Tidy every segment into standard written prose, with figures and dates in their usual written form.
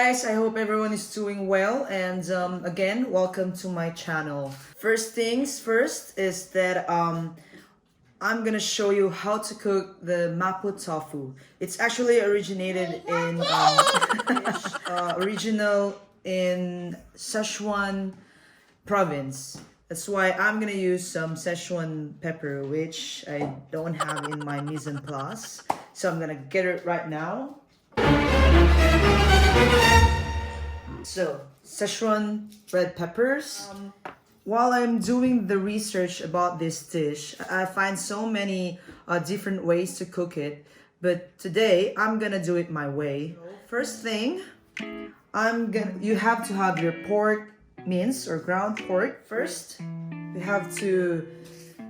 guys, I hope everyone is doing well, and again, welcome to my channel. First things first is that I'm gonna show you how to cook the Mapo Tofu. It's actually originated in original in Sichuan province. That's why I'm gonna use some Sichuan pepper, which I don't have in my mise en place. So I'm gonna get it right now. So, Sichuan red peppers. While I'm doing the research about this dish, I find so many different ways to cook it. But today, I'm gonna do it my way. First thing, you have to have your pork mince or ground pork first. You have to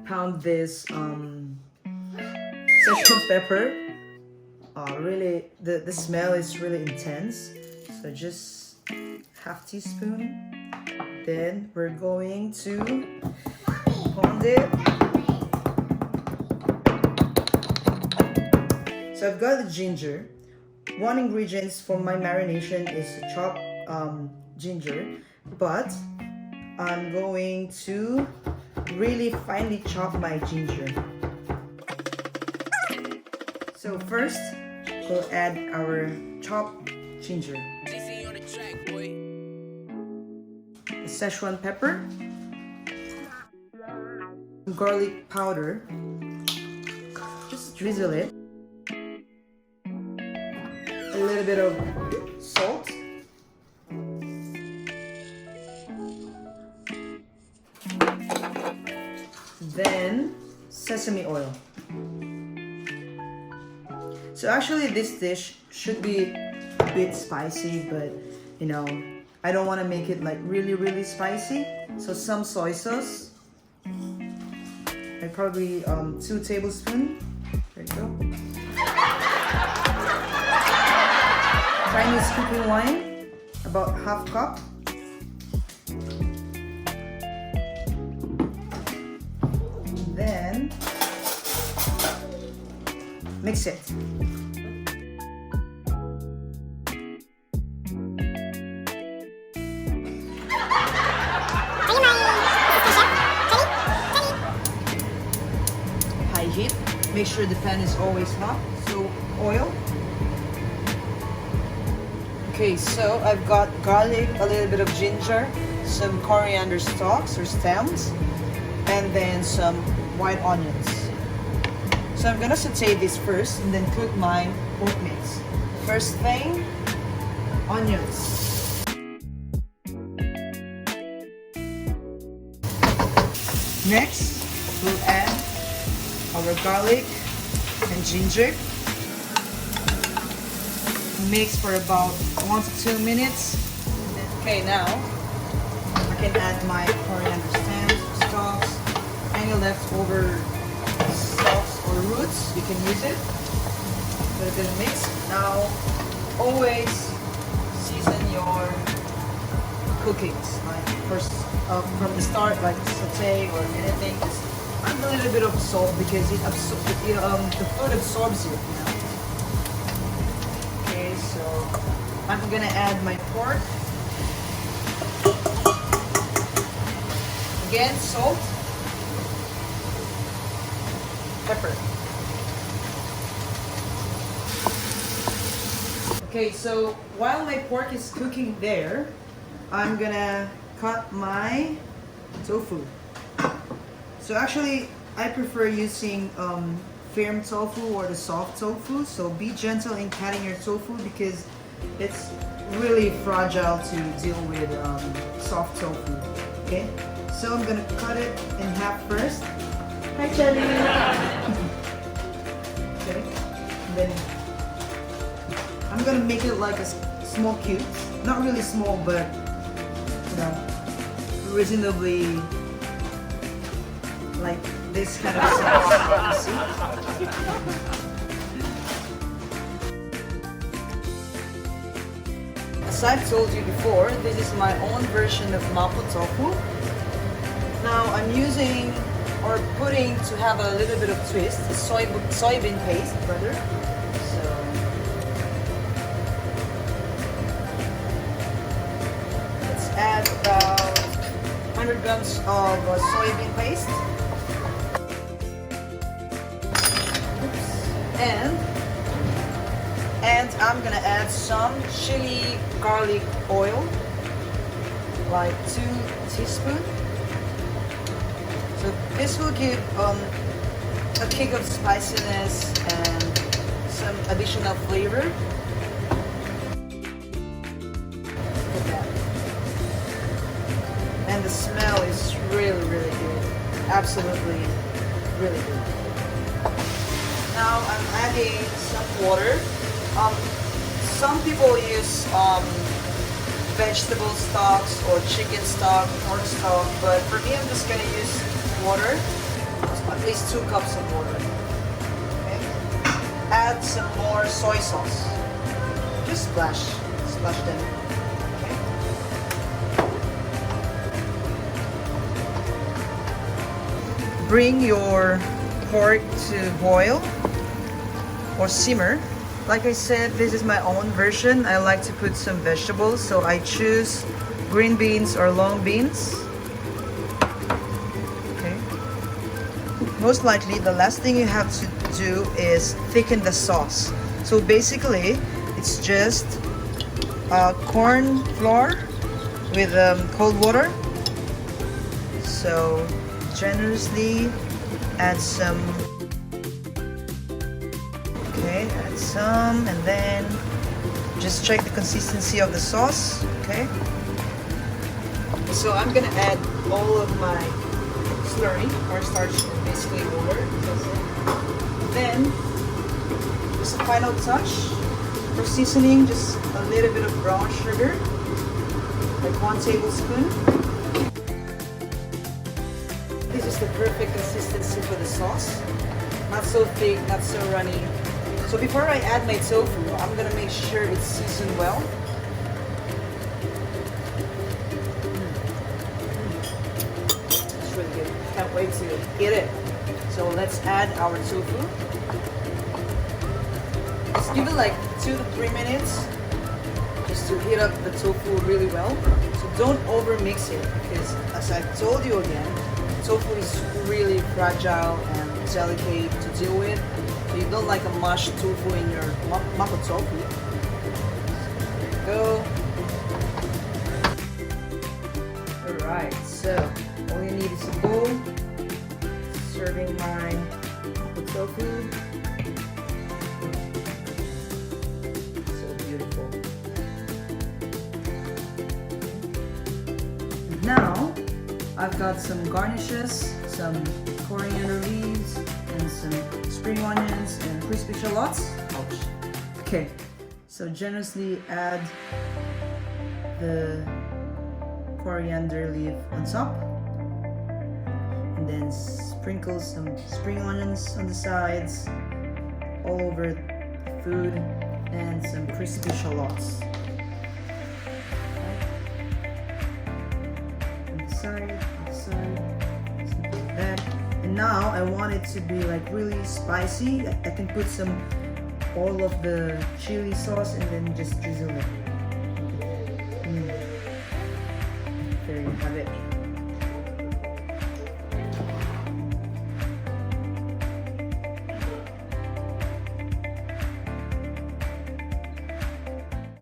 pound this Sichuan pepper. Really, the smell is really intense. So just half teaspoon. Then we're going to pound it. So I've got the ginger. One ingredient for my marination is chopped ginger, but I'm going to really finely chop my ginger. So first, we'll add our chopped ginger, the Sichuan pepper, garlic powder, just drizzle it, a little bit of salt, then sesame oil. So actually this dish should be a bit spicy, but you know, I don't want to make it like really spicy. So some soy sauce, like probably 2 tablespoons. There you go. Chinese cooking wine, about half cup. Then mix it. High heat. Make sure the pan is always hot. So oil. Okay, so I've got garlic, a little bit of ginger, some coriander stalks or stems, and then some white onions. So I'm gonna saute this first and then cook my pork mix. First thing, onions. Next, we'll add our garlic and ginger. Mix for about 1 to 2 minutes. Okay, now I can add my coriander stems, stalks, any leftover stalks or roots, you can use it. Put a good mix. Now, always season your cookings. Like first, from the start, like saute or anything, just add a little bit of salt because the food absorbs it. You know? Okay, so I'm gonna add my pork. Again, salt. Pepper. Okay, so while my pork is cooking there, I'm gonna cut my tofu. So actually, I prefer using firm tofu or the soft tofu. So be gentle in cutting your tofu because it's really fragile to deal with soft tofu. Okay, so I'm gonna cut it in half first. Hi, Jelly. Okay, and then I'm gonna make it like a small cubes, not really small, but you know, reasonably like this kind of size. See? As I've told you before, this is my own version of Mapo Tofu. Now I'm using or putting to have a little bit of twist, soybean paste, brother. So add about 100 grams of soybean paste. And I'm gonna add some chili garlic oil, like 2 teaspoons. So this will give a kick of spiciness and some additional flavor. Look at that. And the smell is really, really good. Absolutely really good. Now I'm adding some water. Some people use vegetable stocks or chicken stock, pork stock, but for me I'm just gonna use water, at least 2 cups of water. Okay. Add some more soy sauce. Just splash them. Okay. Bring your pork to boil or simmer. Like I said, this is my own version. I like to put some vegetables, so I choose green beans or long beans. Okay. Most likely, the last thing you have to do is thicken the sauce. So basically, it's just corn flour with cold water. So generously add some. Okay, add some, and then just check the consistency of the sauce. Okay, so I'm gonna add all of my slurry or starch, basically water. Then just a final touch for seasoning, just a little bit of brown sugar, like 1 tablespoon. This is the perfect consistency for the sauce. Not so thick, not so runny. So before I add my tofu, I'm gonna make sure it's seasoned well. It's really good. Can't wait to eat it. So let's add our tofu. Just give it like 2 to 3 minutes just to heat up the tofu really well. So don't over mix it, because as I told you again, tofu is really fragile and delicate to deal with. You don't like a mashed tofu in your Mapo Tofu. There you go. Alright, so all you need is a bowl. Serving my Mapo Tofu. So beautiful. And now I've got some garnishes, some coriander leaves, and some spring onions and crispy shallots. Ouch. Okay, so generously add the coriander leaf on top, and then sprinkle some spring onions on the sides, all over the food, and some crispy shallots. On the side, something like that. And now I want it to be like really spicy. I can put all of the chili sauce and then just drizzle it. There you have it.